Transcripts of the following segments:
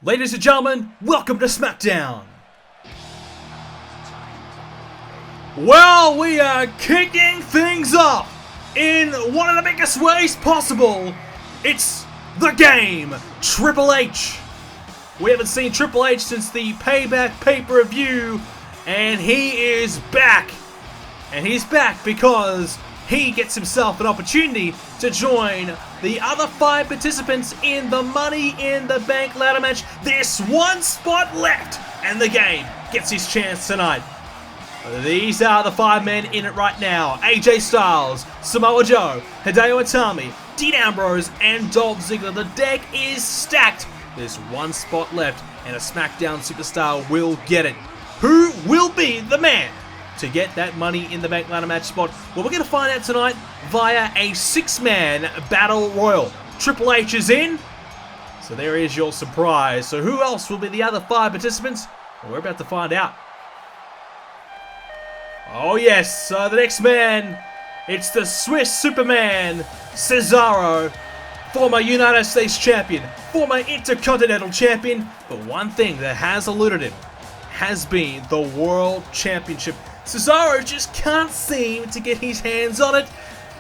Ladies and gentlemen, welcome to Smackdown. Well, we are kicking things off in one of the biggest ways possible. It's the game, Triple H. We haven't seen Triple H since the Payback pay-per-view, and he is back. And he's back because he gets himself an opportunity to join the other 5 participants in the Money in the Bank ladder match. There's one spot left, and the game gets his chance tonight. These are the 5 men in it right now. AJ Styles, Samoa Joe, Hideo Itami, Dean Ambrose, and Dolph Ziggler. The deck is stacked. There's one spot left, and a SmackDown superstar will get it. Who will be the man to get that Money in the Bank ladder match spot? Well, we're going to find out tonight via a 6-man battle royal. Triple H is in, so there is your surprise. So who else will be the other 5 participants? Well, we're about to find out. Oh yes, so the next man, it's the Swiss Superman, Cesaro, former United States champion, former Intercontinental champion, but one thing that has eluded him has been the World Championship. Cesaro just can't seem to get his hands on it.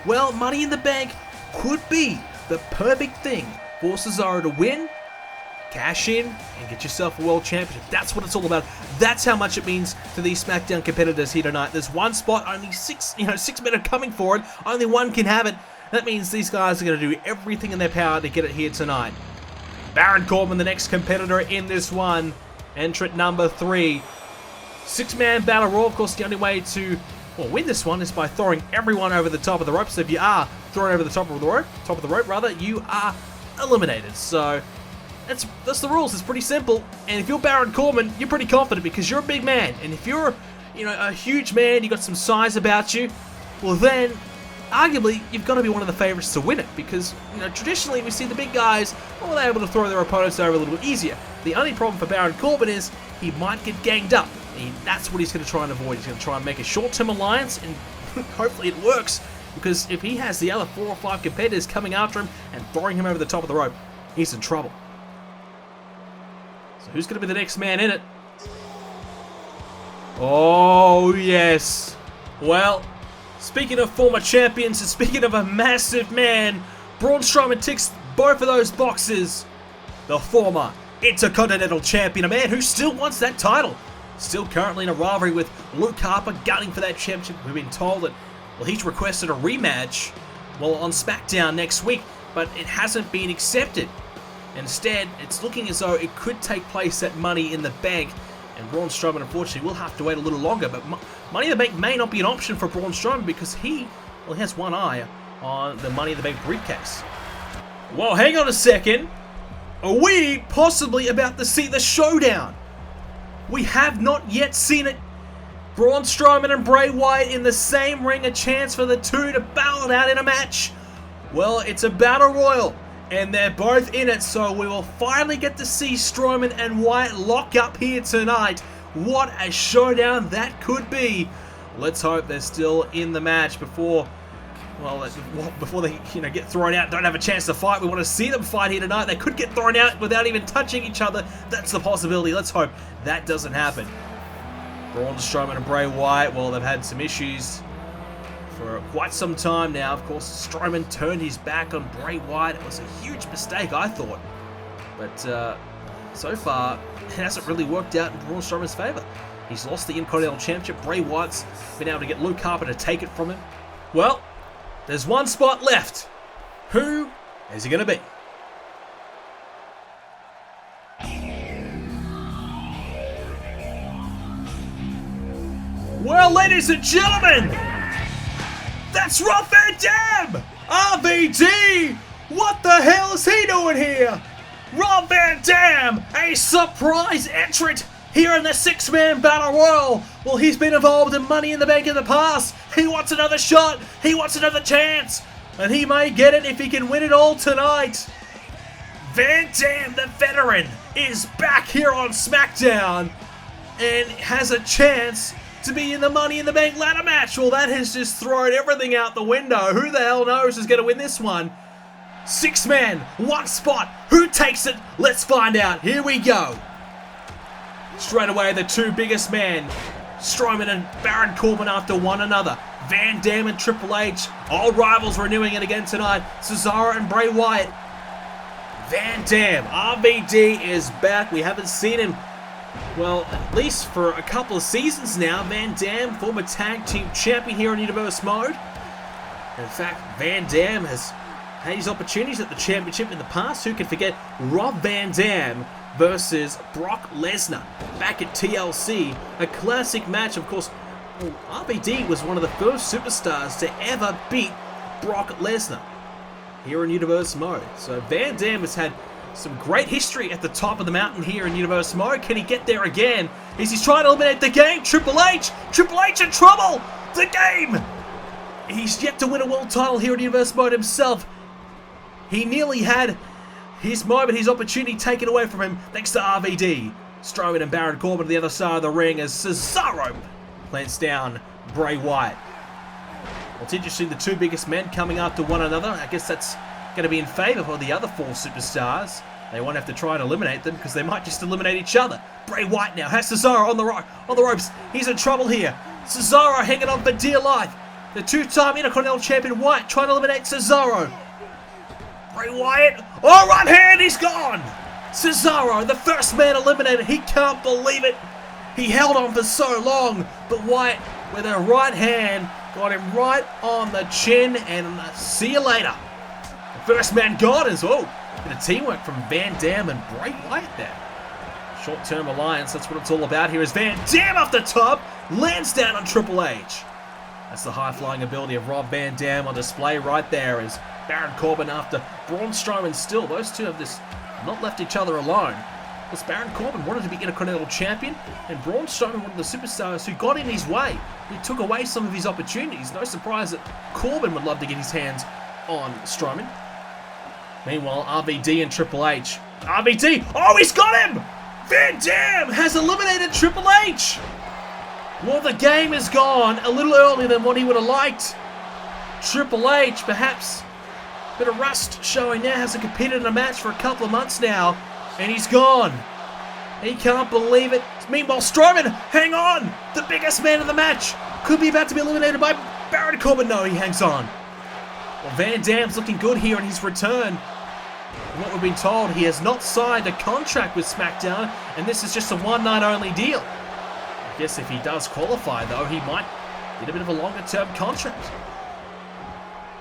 Well, Money in the Bank could be the perfect thing for Cesaro to win, cash in, and get yourself a World Championship. That's what it's all about. That's how much it means to these SmackDown competitors here tonight. There's one spot, only 6 men are coming for it. Only one can have it. That means these guys are going to do everything in their power to get it here tonight. Baron Corbin, the next competitor in this one. Entrant number 3. 6-man battle royal. Of course, the only way to win this one is by throwing everyone over the top of the rope. So if you are thrown over the top of the rope, you are eliminated. So that's the rules. It's pretty simple. And if you're Baron Corbin, you're pretty confident because you're a big man. And if you're, a huge man, you got some size about you, well then, arguably, you've got to be one of the favorites to win it because, traditionally we see the big guys, well, they're able to throw their opponents over a little bit easier. The only problem for Baron Corbin is he might get ganged up. And that's what he's going to try and avoid. He's going to try and make a short-term alliance, and hopefully it works because if he has the other 4 or 5 competitors coming after him and throwing him over the top of the rope, he's in trouble. So who's going to be the next man in it? Oh, yes. Well, speaking of former champions and speaking of a massive man, Braun Strowman ticks both of those boxes. The former Intercontinental champion, a man who still wants that title. Still currently in a rivalry with Luke Harper, gunning for that championship. We've been told that, he's requested a rematch, on SmackDown next week, but it hasn't been accepted. Instead, it's looking as though it could take place at Money in the Bank, and Braun Strowman, unfortunately, will have to wait a little longer, but Money in the Bank may not be an option for Braun Strowman because he has one eye on the Money in the Bank briefcase. Well, hang on a second. Are we possibly about to see the showdown? We have not yet seen it. Braun Strowman and Bray Wyatt in the same ring, a chance for the two to battle it out in a match. Well, it's a battle royal, and they're both in it, so we will finally get to see Strowman and Wyatt lock up here tonight. What a showdown that could be. Let's hope they're still in the match before they get thrown out, don't have a chance to fight. We want to see them fight here tonight. They could get thrown out without even touching each other. That's the possibility. Let's hope that doesn't happen. Braun Strowman and Bray Wyatt, they've had some issues for quite some time now. Of course, Strowman turned his back on Bray Wyatt. It was a huge mistake, I thought. But so far, it hasn't really worked out in Braun Strowman's favor. He's lost the Intercontinental Championship. Bray Wyatt's been able to get Luke Harper to take it from him. Well, there's one spot left. Who is it going to be? Well, ladies and gentlemen, that's Rob Van Dam! RVD! What the hell is he doing here? Rob Van Dam, a surprise entrant here in the six-man battle royal. Well, he's been involved in Money in the Bank in the past. He wants another shot. He wants another chance. And he may get it if he can win it all tonight. Van Dam, the veteran, is back here on SmackDown and has a chance to be in the Money in the Bank ladder match. Well, that has just thrown everything out the window. Who the hell knows who's going to win this one? Six-man, one spot. Who takes it? Let's find out. Here we go. Straight away, the two biggest men, Strowman and Baron Corbin, after one another. Van Dam and Triple H, old rivals, renewing it again tonight. Cesaro and Bray Wyatt. Van Dam, RVD is back. We haven't seen him, well, at least for a couple of seasons now. Van Dam, former tag team champion here in Universe Mode. In fact, Van Dam has had his opportunities at the championship in the past. Who can forget Rob Van Dam versus Brock Lesnar back at TLC? A classic match, of course. Well, RVD was one of the first superstars to ever beat Brock Lesnar here in Universe Mode. So Van Dam has had some great history at the top of the mountain here in Universe Mode. Can he get there again? He's trying to eliminate the game. Triple H in trouble. The game. He's yet to win a world title here in Universe Mode himself. He nearly had his moment, his opportunity taken away from him thanks to RVD. Strowman and Baron Corbin to the other side of the ring as Cesaro plants down Bray Wyatt. Well, it's interesting, the two biggest men coming after one another. I guess that's going to be in favour for the other four superstars. They won't have to try and eliminate them because they might just eliminate each other. Bray Wyatt now has Cesaro on the ropes. He's in trouble here. Cesaro hanging on for dear life. The two-time Intercontinental Champion Wyatt trying to eliminate Cesaro. Bray Wyatt, oh, right hand, he's gone. Cesaro, the first man eliminated. He can't believe it. He held on for so long, but Wyatt, with a right hand, got him right on the chin, and see you later. The first man gone as well. Bit of teamwork from Van Dam and Bray Wyatt there. Short-term alliance, that's what it's all about here, as Van Dam off the top lands down on Triple H. That's the high-flying ability of Rob Van Dam on display right there, as Baron Corbin after Braun Strowman still. Those two have this not left each other alone. Because Baron Corbin wanted to be Intercontinental Champion, and Braun Strowman, one of the superstars who got in his way. He took away some of his opportunities. No surprise that Corbin would love to get his hands on Strowman. Meanwhile, RVD and Triple H. RVD, oh, he's got him! Van Dam has eliminated Triple H! Well, the game is gone a little earlier than what he would have liked. Triple H, perhaps a bit of rust showing now, hasn't competed in a match for a couple of months now, and he's gone. He can't believe it. Meanwhile, Strowman, hang on! The biggest man in the match could be about to be eliminated by Baron Corbin. No, he hangs on. Well, Van Dam's looking good here in his return. From what we've been told, he has not signed a contract with SmackDown, and this is just a one-night only deal. I guess if he does qualify, though, he might get a bit of a longer-term contract.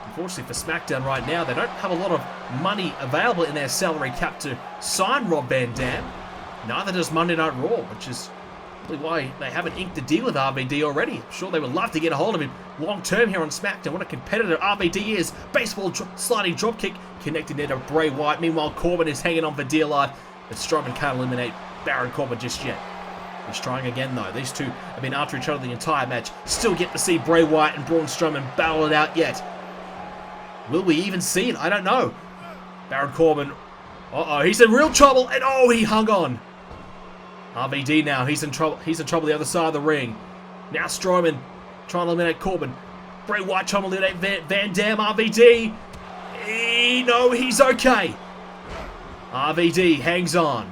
Unfortunately for SmackDown right now, they don't have a lot of money available in their salary cap to sign Rob Van Dam. Neither does Monday Night Raw, which is probably why they haven't inked a deal with RVD already. I'm sure they would love to get a hold of him long-term here on SmackDown. What a competitor RVD is. Baseball sliding dropkick connected there to Bray Wyatt. Meanwhile, Corbin is hanging on for dear life, but Strowman can't eliminate Baron Corbin just yet. He's trying again, though. These two have been after each other the entire match. Still yet to see Bray Wyatt and Braun Strowman battle it out yet. Will we even see it? I don't know. Baron Corbin. Uh-oh, he's in real trouble, and oh, he hung on. RVD now, he's in trouble. He's in trouble the other side of the ring. Now Strowman trying to eliminate Corbin. Bray Wyatt trying to eliminate Van Dam. RVD. No, he's okay. RVD hangs on.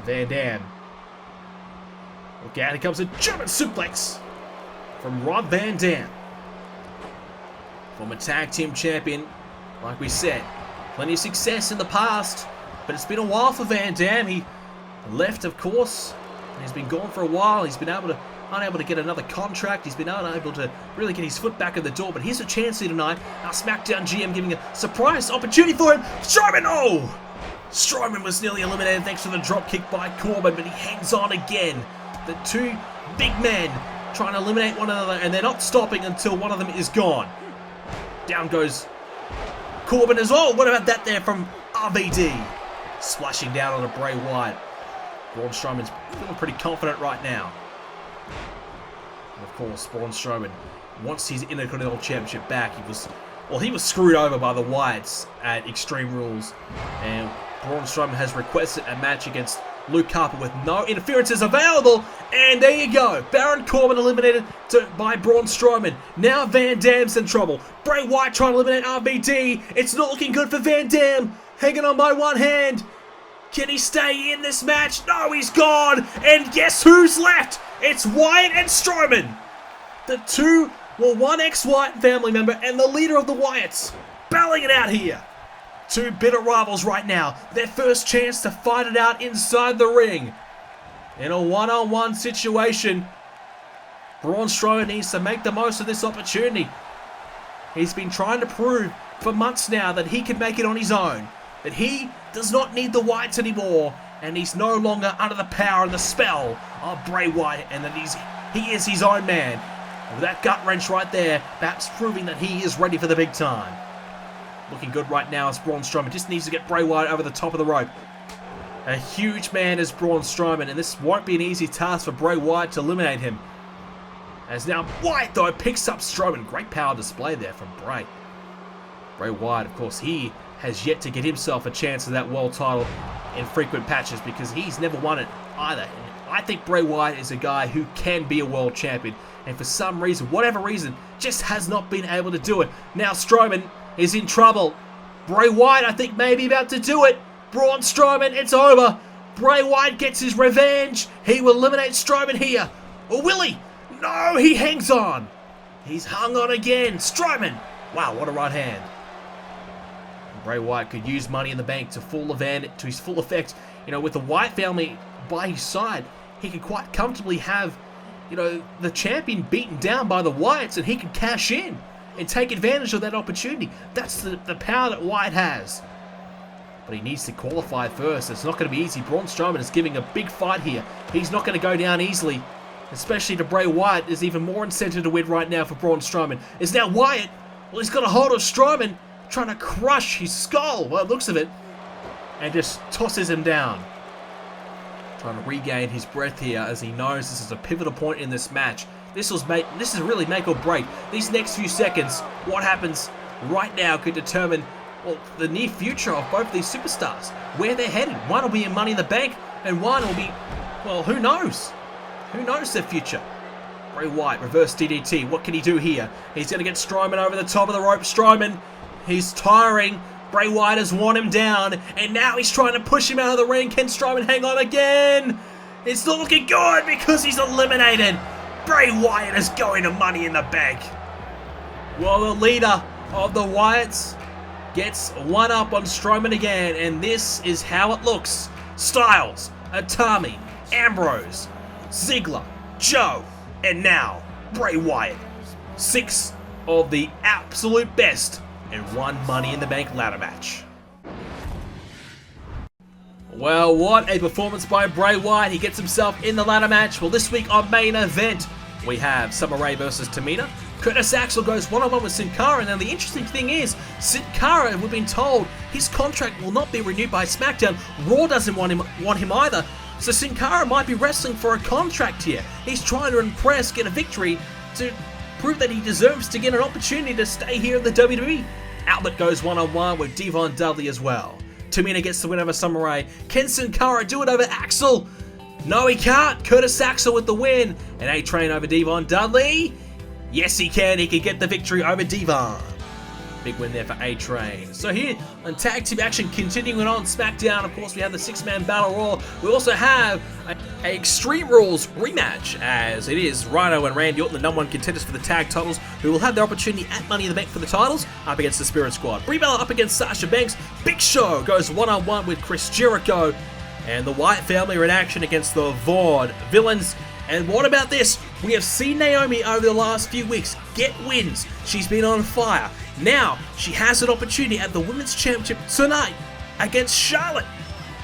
Van Dam. Look out, here comes a German suplex from Rob Van Dam. Former tag team champion, like we said. Plenty of success in the past, but it's been a while for Van Dam. He left, of course, and he's been gone for a while. He's been unable to get another contract. He's been unable to really get his foot back in the door, but here's a chance here tonight. Our SmackDown GM giving a surprise opportunity for him. Strowman, oh! Strowman was nearly eliminated thanks to the dropkick by Corbin, but he hangs on again. The two big men trying to eliminate one another, and they're not stopping until one of them is gone. Down goes Corbin as well. What about that there from RVD? Splashing down on a Bray Wyatt. Braun Strowman's feeling pretty confident right now. And of course, Braun Strowman wants his Intercontinental Championship back. He was screwed over by the Wyatts at Extreme Rules, and Braun Strowman has requested a match against Luke Harper with no interferences available, and there you go. Baron Corbin eliminated by Braun Strowman. Now Van Dam's in trouble. Bray Wyatt trying to eliminate RVD. It's not looking good for Van Dam. Hanging on by one hand. Can he stay in this match? No, he's gone. And guess who's left? It's Wyatt and Strowman. One ex-Wyatt family member and the leader of the Wyatts battling it out here. Two bitter rivals right now. Their first chance to fight it out inside the ring. In a one-on-one situation, Braun Strowman needs to make the most of this opportunity. He's been trying to prove for months now that he can make it on his own. That he does not need the Wyatts anymore. And he's no longer under the power and the spell of Bray Wyatt. And that he is his own man. And with that gut wrench right there, perhaps proving that he is ready for the big time. Looking good right now as Braun Strowman just needs to get Bray Wyatt over the top of the rope. A huge man is Braun Strowman, and this won't be an easy task for Bray Wyatt to eliminate him. As now Wyatt, though, picks up Strowman. Great power display there from Bray. Bray Wyatt, of course, he has yet to get himself a chance at that world title in frequent patches because he's never won it either. And I think Bray Wyatt is a guy who can be a world champion, and for some reason, whatever reason, just has not been able to do it. Now Strowman is in trouble. Bray Wyatt, I think, may be about to do it. Braun Strowman, it's over. Bray Wyatt gets his revenge. He will eliminate Strowman here. Or will he? No, he hangs on. He's hung on again. Strowman. Wow, what a right hand. Bray Wyatt could use Money in the Bank to his full effect. You know, with the Wyatt family by his side, he could quite comfortably have, you know, the champion beaten down by the Wyatts, and he could cash in and take advantage of that opportunity. That's the power that Wyatt has. But he needs to qualify first. It's not going to be easy. Braun Strowman is giving a big fight here. He's not going to go down easily. Especially to Bray Wyatt. There's even more incentive to win right now for Braun Strowman. Is now Wyatt. Well, he's got a hold of Strowman, trying to crush his skull, by the looks of it, and just tosses him down. Trying to regain his breath here as he knows this is a pivotal point in this match. This is really make or break. These next few seconds, what happens right now could determine, well, the near future of both of these superstars. Where they're headed. One will be in Money in the Bank, and one will be, well, who knows? Who knows their future? Bray Wyatt, reverse DDT. What can he do here? He's going to get Strowman over the top of the rope. Strowman, he's tiring. Bray Wyatt has worn him down, and now he's trying to push him out of the ring. Can Strowman hang on again? It's not looking good because he's eliminated. Bray Wyatt is going to Money in the Bank. Well, the leader of the Wyatts gets one up on Strowman again, and this is how it looks. Styles, Atami, Ambrose, Ziggler, Joe, and now Bray Wyatt. 6 of the absolute best in one Money in the Bank ladder match. Well, what a performance by Bray Wyatt. He gets himself in the ladder match. Well, this week on Main Event, we have Summer Rae versus Tamina. Curtis Axel goes one-on-one with Sin Cara, and then the interesting thing is, Sin Cara, we've been told his contract will not be renewed by SmackDown. Raw doesn't want him either, so Sin Cara might be wrestling for a contract here. He's trying to impress, get a victory to prove that he deserves to get an opportunity to stay here in the WWE. Albert goes one-on-one with Devon Dudley as well. Tamina gets the win over Summer Rae. Can Sin Cara do it over Axel? No, he can't. Curtis Axel with the win. And A-Train over Devon Dudley. Yes, he can. He can get the victory over Devon. Big win there for A-Train. So here on Tag Team Action, continuing on SmackDown, of course, we have the 6-man Battle Royal. We also have a Extreme Rules rematch, as it is Rhino and Randy Orton, the #1 contenders for the tag titles, who will have their opportunity at Money in the Bank for the titles, up against the Spirit Squad. Brie Bella up against Sasha Banks. Big Show goes one-on-one with Chris Jericho. And the Wyatt family are in action against the Vaughn Villains. And what about this? We have seen Naomi over the last few weeks get wins. She's been on fire. Now, she has an opportunity at the Women's Championship tonight against Charlotte.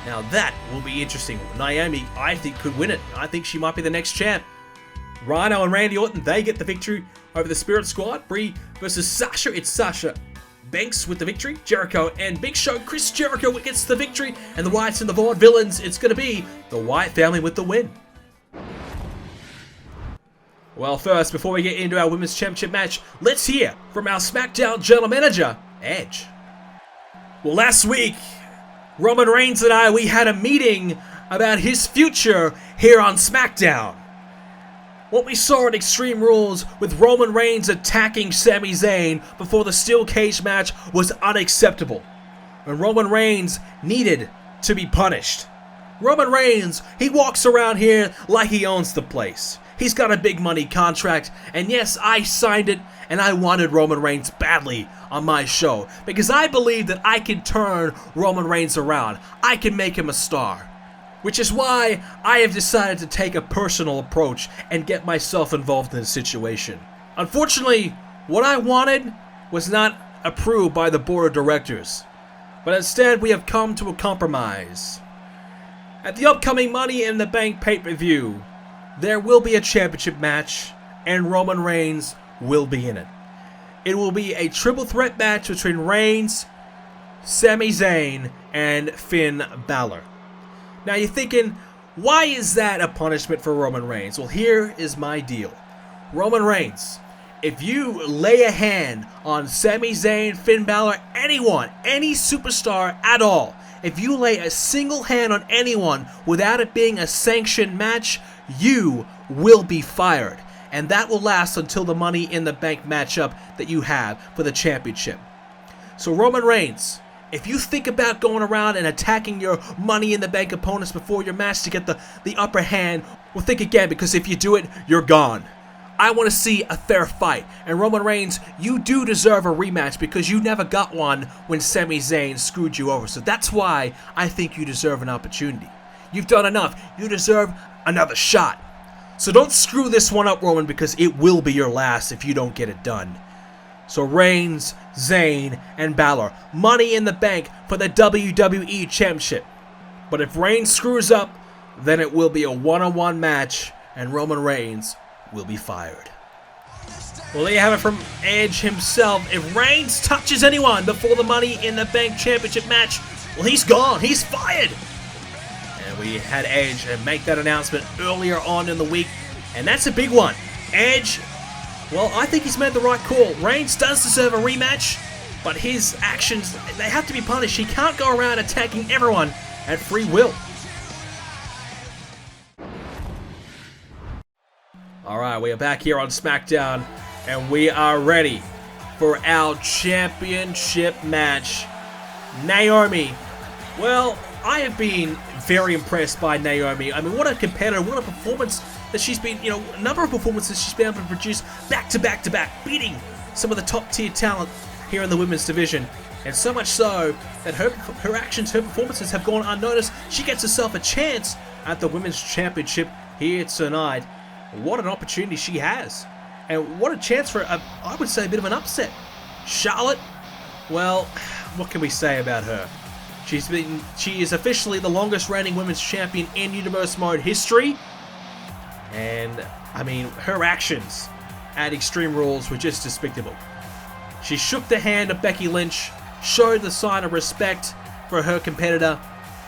Now that will be interesting. Naomi, I think, could win it. I think she might be the next champ. Rhino and Randy Orton, they get the victory over the Spirit Squad. Brie versus Sasha. It's Sasha Banks with the victory. Jericho and Big Show. Chris Jericho gets the victory. And the Wyatts and the Vaudevillains, it's going to be the Wyatt family with the win. Well, first, before we get into our Women's Championship match, let's hear from our SmackDown General Manager, Edge. Well, last week, Roman Reigns and I, we had a meeting about his future here on SmackDown. What we saw at Extreme Rules with Roman Reigns attacking Sami Zayn before the steel cage match was unacceptable. And Roman Reigns needed to be punished. Roman Reigns, he walks around here like he owns the place. He's got a big money contract, and yes, I signed it, and I wanted Roman Reigns badly on my show, because I believe that I can turn Roman Reigns around. I can make him a star. Which is why I have decided to take a personal approach and get myself involved in the situation. Unfortunately, what I wanted was not approved by the board of directors, but instead we have come to a compromise. At the upcoming Money in the Bank pay-per-view, there will be a championship match, and Roman Reigns will be in it. It will be a triple threat match between Reigns, Sami Zayn, and Finn Balor. Now you're thinking, why is that a punishment for Roman Reigns? Well, here is my deal. Roman Reigns, if you lay a hand on Sami Zayn, Finn Balor, anyone, any superstar at all, if you lay a single hand on anyone without it being a sanctioned match, you will be fired. And that will last until the Money in the Bank matchup that you have for the championship. So Roman Reigns, if you think about going around and attacking your Money in the Bank opponents before your match to get the upper hand, well, think again, because if you do it, you're gone. I want to see a fair fight. And Roman Reigns, you do deserve a rematch because you never got one when Sami Zayn screwed you over. So that's why I think you deserve an opportunity. You've done enough. You deserve another shot. So don't screw this one up, Roman, because it will be your last if you don't get it done. So Reigns, Zayn, and Balor, Money in the Bank for the WWE Championship. But if Reigns screws up, then it will be a one-on-one match, and Roman Reigns will be fired. Well, there you have it from Edge himself. If Reigns touches anyone before the Money in the Bank Championship match, well, he's gone. He's fired. And we had Edge make that announcement earlier on in the week, and that's a big one. Edge, well, I think he's made the right call. Reigns does deserve a rematch, but his actions, they have to be punished. He can't go around attacking everyone at free will. Alright, we are back here on SmackDown, and we are ready for our championship match. Naomi. Well, I have been very impressed by Naomi. I mean, what a competitor, what a performance that she's been, a number of performances she's been able to produce back to back to back, beating some of the top tier talent here in the women's division. And so much so that her actions, her performances have gone unnoticed. She gets herself a chance at the Women's Championship here tonight. What an opportunity she has. And what a chance for, I would say, a bit of an upset. Charlotte, well, what can we say about her? She is officially the longest reigning women's champion in Universe Mode history. And, I mean, her actions at Extreme Rules were just despicable. She shook the hand of Becky Lynch, showed the sign of respect for her competitor,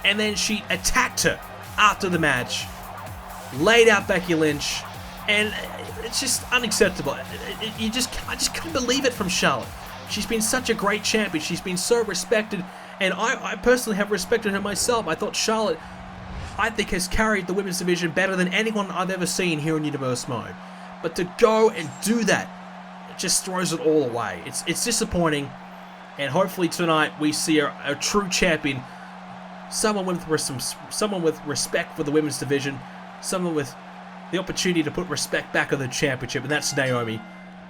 and then she attacked her after the match, laid out Becky Lynch, and it's just unacceptable. I just couldn't believe it from Charlotte. She's been such a great champion. She's been so respected, and I personally have respected her myself. I thought Charlotte, I think, has carried the women's division better than anyone I've ever seen here in Universe Mode. But to go and do that, it just throws it all away. It's disappointing, and hopefully tonight we see a true champion, someone with respect for the women's division, someone with the opportunity to put respect back on the championship, and that's Naomi.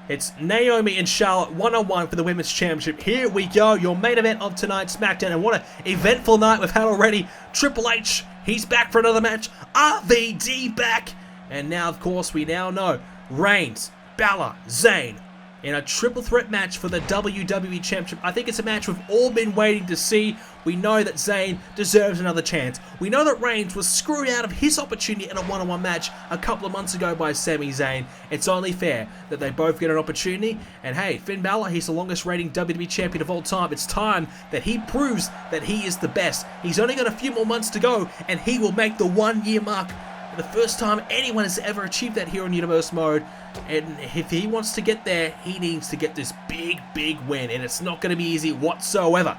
It's Naomi and Charlotte one-on-one for the Women's Championship. Here we go, your main event of tonight's SmackDown. And what an eventful night we've had already. Triple H, he's back for another match. RVD back. And now, of course, we now know Reigns, Balor, Zayn, in a triple threat match for the WWE Championship. I think it's a match we've all been waiting to see. We know that Zayn deserves another chance. We know that Reigns was screwed out of his opportunity in a one-on-one match a couple of months ago by Sami Zayn. It's only fair that they both get an opportunity. And hey, Finn Balor, he's the longest reigning WWE Champion of all time. It's time that he proves that he is the best. He's only got a few more months to go, and he will make the 1 year mark. The first time anyone has ever achieved that here on Universe Mode. And if he wants to get there, he needs to get this big win. And it's not going to be easy whatsoever.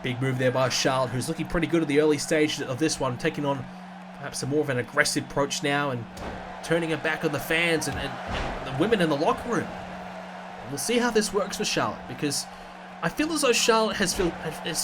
Big move there by Charlotte, who's looking pretty good at the early stages of this one. Taking on perhaps a more of an aggressive approach now. And turning her back on the fans and the women in the locker room. And we'll see how this works for Charlotte. Because I feel as though Charlotte has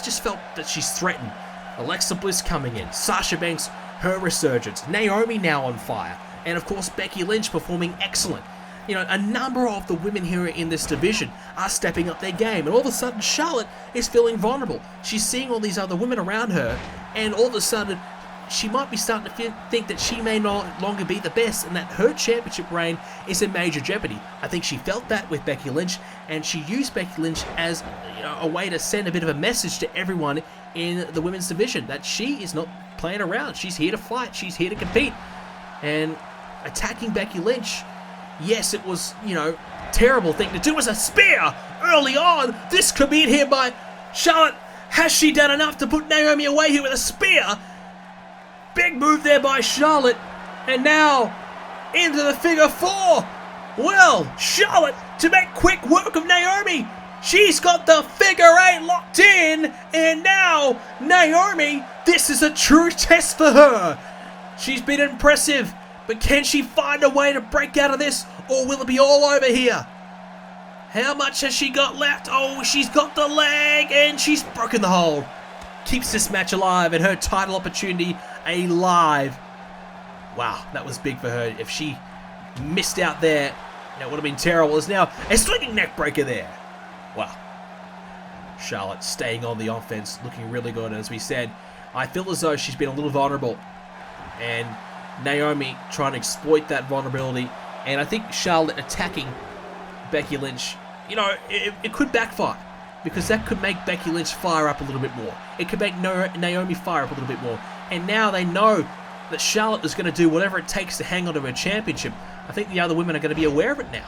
just felt that she's threatened. Alexa Bliss coming in. Sasha Banks, her resurgence. Naomi now on fire. And of course, Becky Lynch performing excellent. You know, a number of the women here in this division are stepping up their game. And all of a sudden, Charlotte is feeling vulnerable. She's seeing all these other women around her. And all of a sudden, she might be starting to think that she may no longer be the best. And that her championship reign is in major jeopardy. I think she felt that with Becky Lynch. And she used Becky Lynch as a way to send a bit of a message to everyone in the women's division. That she is not playing around. She's here to fight. She's here to compete. And attacking Becky Lynch, yes, it was, terrible thing to do as a spear early on. This could be it here by Charlotte. Has she done enough to put Naomi away here with a spear? Big move there by Charlotte. And now into the figure four. Well, Charlotte to make quick work of Naomi. She's got the figure eight locked in. And now Naomi, this is a true test for her. She's been impressive, but can she find a way to break out of this, or will it be all over here? How much has she got left? Oh, she's got the leg, and she's broken the hold. Keeps this match alive, and her title opportunity alive. Wow, that was big for her. If she missed out there, that would have been terrible. There's now a swinging neck breaker there. Wow. Charlotte staying on the offense, looking really good. As we said, I feel as though she's been a little vulnerable. And Naomi trying to exploit that vulnerability. And I think Charlotte attacking Becky Lynch, it could backfire. Because that could make Becky Lynch fire up a little bit more. It could make Naomi fire up a little bit more. And now they know that Charlotte is going to do whatever it takes to hang on to her championship. I think the other women are going to be aware of it now.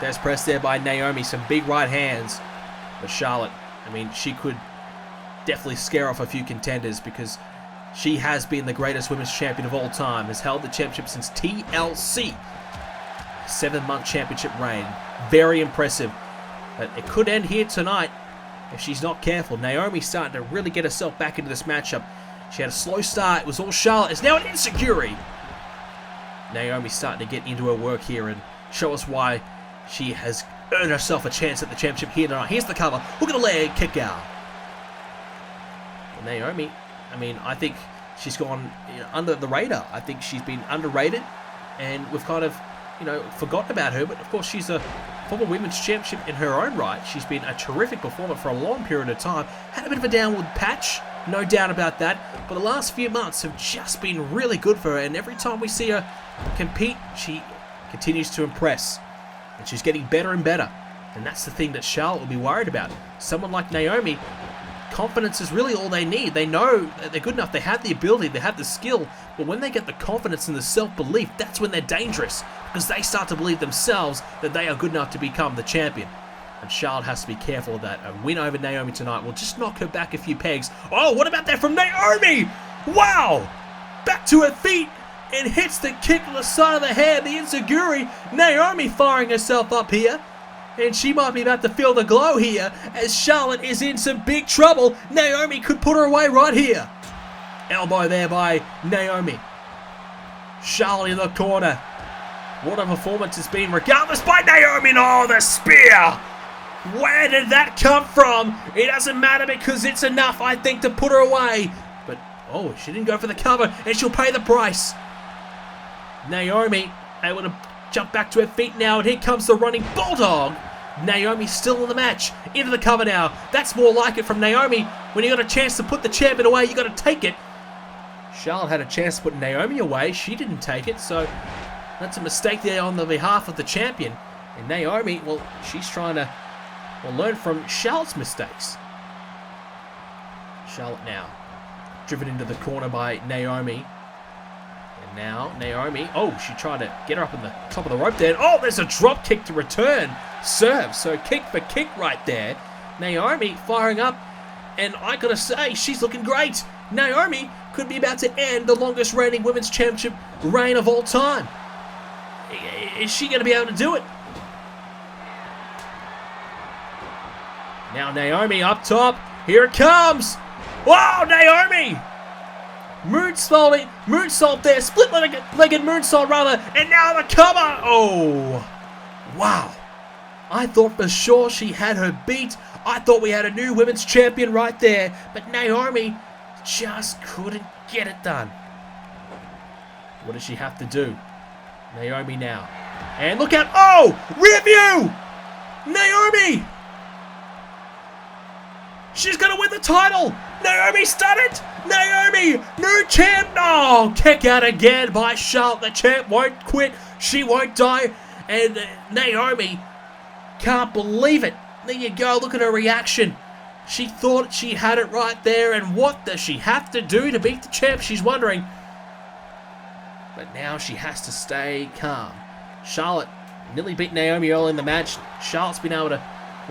There's press there by Naomi. Some big right hands. But Charlotte, she could definitely scare off a few contenders because she has been the greatest women's champion of all time. Has held the championship since TLC. 7-month championship reign. Very impressive. But it could end here tonight if she's not careful. Naomi's starting to really get herself back into this matchup. She had a slow start. It was all Charlotte. It's now an insecurity. Naomi's starting to get into her work here and show us why she has earned herself a chance at the championship here tonight. Here's the cover. Look at the leg kick out. Well, Naomi, I think she's gone under the radar. I think she's been underrated, and we've kind of, forgotten about her. But of course, she's a former women's championship in her own right. She's been a terrific performer for a long period of time. Had a bit of a downward patch, no doubt about that. But the last few months have just been really good for her, and every time we see her compete, she continues to impress. And she's getting better and better. And that's the thing that Charlotte will be worried about. Someone like Naomi, confidence is really all they need. They know that they're good enough. They have the ability. They have the skill. But when they get the confidence and the self-belief, that's when they're dangerous. Because they start to believe themselves that they are good enough to become the champion. And Charlotte has to be careful of that. A win over Naomi tonight will just knock her back a few pegs. Oh, what about that from Naomi? Wow! Back to her feet. And hits the kick to the side of the head. The enziguri. Naomi firing herself up here. And she might be about to feel the glow here as Charlotte is in some big trouble. Naomi could put her away right here. Elbow there by Naomi. Charlotte in the corner. What a performance it's been regardless by Naomi. Oh, the spear. Where did that come from? It doesn't matter because it's enough, I think, to put her away. But, oh, she didn't go for the cover and she'll pay the price. Naomi able to jump back to her feet now, and here comes the running bulldog. Naomi still in the match. Into the cover now. That's more like it from Naomi. When you got a chance to put the champion away, you got to take it. Charlotte had a chance to put Naomi away. She didn't take it, so That's a mistake there on the behalf of the champion. And Naomi, well, she's trying to learn from Charlotte's mistakes. Charlotte now driven into the corner by Naomi. And now Naomi, oh, she tried to get her up on the top of the rope there. Oh, there's a drop kick to return serve. So kick for kick right there. Naomi firing up. And I gotta say, she's looking great. Naomi could be about to end the longest reigning women's championship reign of all time. Is she going to be able to do it? Now Naomi up top. Here it comes. Wow, Naomi! Moonsault there. Split-legged moonsault rather. And now the cover. Oh, wow. I thought for sure she had her beat. I thought we had a new women's champion right there. But Naomi just couldn't get it done. What does she have to do? Naomi now. And look out. Oh! Rear view! Naomi! She's going to win the title! Naomi stunned! Naomi! New champ! Oh! Kick out again by Charlotte. The champ won't quit. She won't die. And Naomi can't believe it. There you go. Look at her reaction. She thought she had it right there. And what does she have to do to beat the champ? She's wondering. But now she has to stay calm. Charlotte nearly beat Naomi early in the match. Charlotte's been able to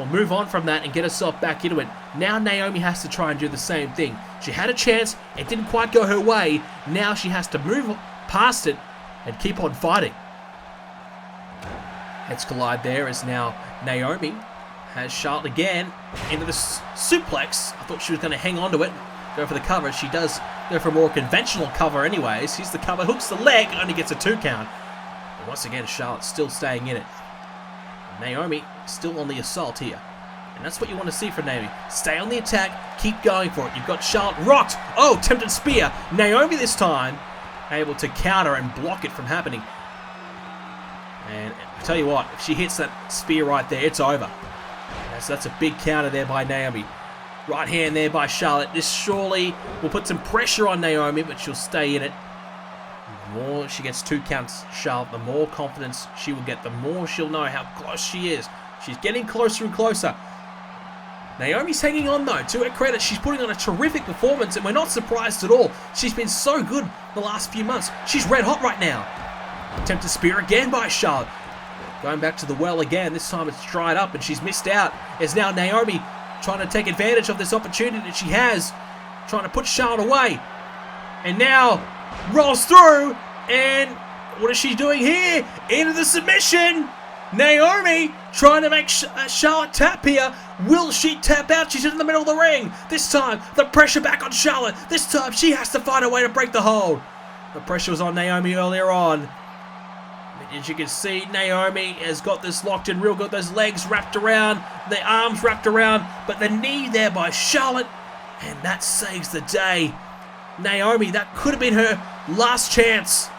move on from that and get herself back into it. Now Naomi has to try and do the same thing. She had a chance. It didn't quite go her way. Now she has to move past it and keep on fighting. Heads collide there as now Naomi has Charlotte again into the suplex. I thought she was going to hang on to it, go for the cover. She does go for a more conventional cover anyways. Here's the cover, hooks the leg, only gets a 2 count. And once again, Charlotte still staying in it. Naomi still on the assault here. And that's what you want to see from Naomi. Stay on the attack, keep going for it. You've got Charlotte rocked. Oh, tempted spear. Naomi this time able to counter and block it from happening. And I tell you what, if she hits that spear right there, it's over. So that's a big counter there by Naomi. Right hand there by Charlotte. This surely will put some pressure on Naomi, but she'll stay in it. The more she gets 2 counts, Charlotte, the more confidence she will get, the more she'll know how close she is. She's getting closer and closer. Naomi's hanging on though. To her credit, she's putting on a terrific performance, and we're not surprised at all. She's been so good the last few months. She's red hot right now. Attempted spear again by Charlotte. Going back to the well again. This time it's dried up and she's missed out. It's now Naomi trying to take advantage of this opportunity that she has. Trying to put Charlotte away. And now rolls through. And what is she doing here? Into the submission. Naomi trying to make Charlotte tap here. Will she tap out? She's in the middle of the ring. This time the pressure back on Charlotte. This time she has to find a way to break the hold. The pressure was on Naomi earlier on. As you can see, Naomi has got this locked in real good. Those legs wrapped around, the arms wrapped around, but the knee there by Charlotte, and that saves the day. Naomi, that could have been her last chance.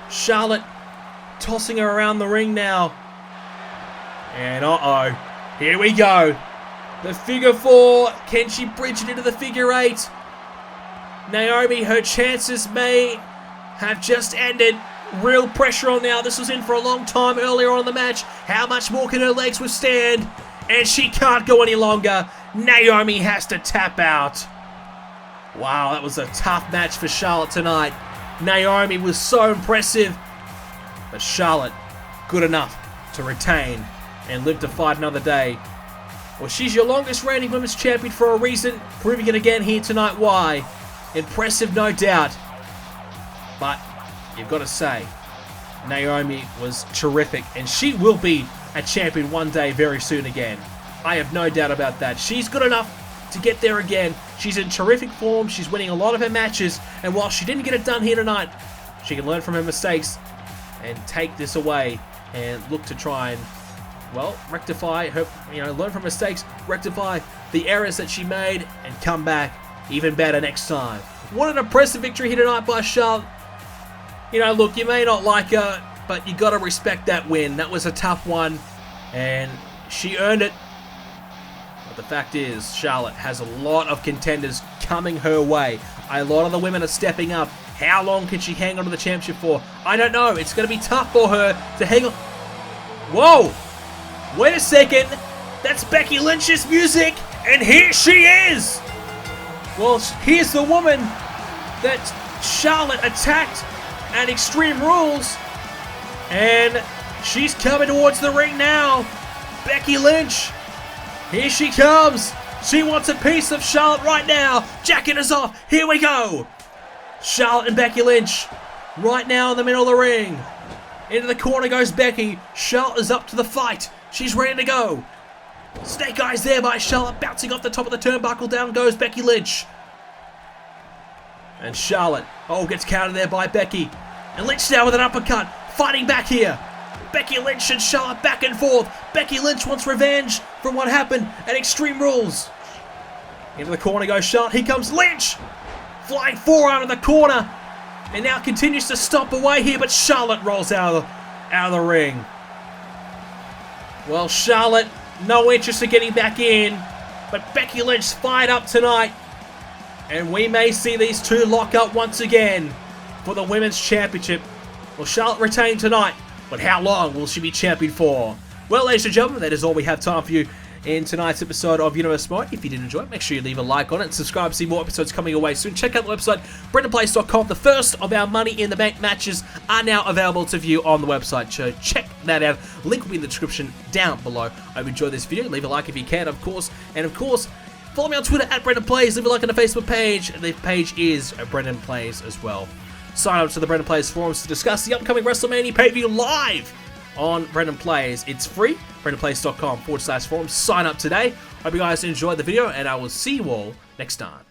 Charlotte tossing her around the ring now. And uh-oh, here we go. The figure 4, can she bridge it into the figure 8? Naomi, her chances may have just ended. Real pressure on now. This was in for a long time earlier on in the match. How much more can her legs withstand? And she can't go any longer. Naomi has to tap out. Wow, that was a tough match for Charlotte tonight. Naomi was so impressive. But Charlotte, good enough to retain and live to fight another day. Well, she's your longest reigning women's champion for a reason. Proving it again here tonight. Why? Impressive, no doubt. But you've got to say, Naomi was terrific, and she will be a champion one day very soon again. I have no doubt about that. She's good enough to get there again. She's in terrific form. She's winning a lot of her matches, and while she didn't get it done here tonight, she can learn from her mistakes and take this away and look to try and, well, rectify her, learn from mistakes, rectify the errors that she made, and come back even better next time. What an impressive victory here tonight by Charlotte. Look, you may not like her, but you got to respect that win. That was a tough one, and she earned it. But the fact is, Charlotte has a lot of contenders coming her way. A lot of the women are stepping up, How long can she hang on to the championship for? I don't know. It's going to be tough for her to hang on. Whoa! Wait a second. That's Becky Lynch's music, and here she is! Well, here's the woman that Charlotte attacked at Extreme Rules, and she's coming towards the ring now. Becky Lynch, here she comes. She wants a piece of Charlotte right now. Jacket is off. Here we go. Charlotte and Becky Lynch right now in the middle of the ring. Into the corner goes Becky. Charlotte is up to the fight. She's ready to go. Snake Eyes there by Charlotte, bouncing off the top of the turnbuckle. Down goes Becky Lynch. And Charlotte, gets countered there by Becky. And Lynch now with an uppercut, fighting back here. Becky Lynch and Charlotte back and forth. Becky Lynch wants revenge from what happened at Extreme Rules. Into the corner goes Charlotte. Here comes Lynch. Flying forearm in the corner. And now continues to stomp away here, but Charlotte rolls out of the ring. Well, Charlotte, no interest in getting back in, but Becky Lynch fired up tonight, and we may see these two lock up once again for the Women's Championship. Will Charlotte retain tonight, but how long will she be champion for? Well, ladies and gentlemen, that is all we have time for you in tonight's episode of Universe Mode. If you did enjoy it, make sure you leave a like on it and subscribe to see more episodes coming your way soon. Check out the website, BrendenPlayz.com. The first of our Money in the Bank matches are now available to view on the website, so check that out. Link will be in the description down below. I hope you enjoyed this video. Leave a like if you can, of course. And of course, follow me on Twitter at BrendenPlayz. Leave a like on the Facebook page. The page is BrendenPlayz as well. Sign up to the BrendenPlayz forums to discuss the upcoming WrestleMania pay-per-view live on BrendenPlayz. It's free. BrendenPlayz.com/forums. Sign up today. Hope you guys enjoyed the video, and I will see you all next time.